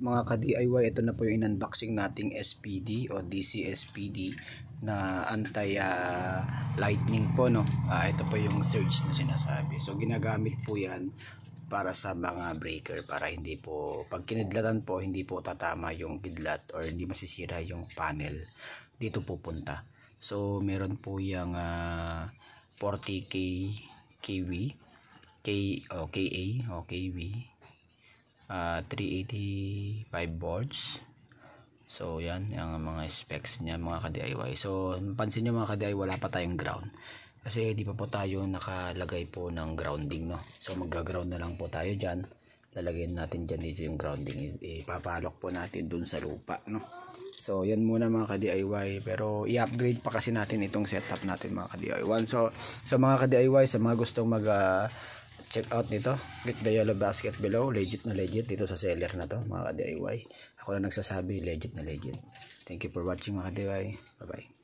mga ka-DIY, ito na po yung in-unboxing nating SPD o DC SPD na anti lightning po, no. Ito po yung surge na sinasabi. So ginagamit po yan para sa mga breaker, para hindi po pag kinidlatan po, hindi po tatama yung kidlat or hindi masisira yung panel dito pupunta. So meron po yung 40K KV KA o KV 385 volts. So yan yung mga specs niya mga ka-DIY. So pansin nyo mga ka-DIY, wala pa tayong ground kasi di pa po tayo nakalagay po ng grounding, no. So magga-ground na lang po tayo dyan, lalagyan natin dyan dito yung grounding, ipapalok po natin dun sa lupa, no. So yan muna mga ka-DIY, pero i-upgrade pa kasi natin itong setup natin mga ka-DIY. So sa mga ka-DIY, sa mga gustong mag check out nito, click the yellow basket below. Legit na legit dito sa seller na to mga ka-DIY. Ako na nagsasabi, legit na legit. Thank you for watching mga ka-DIY. Bye bye.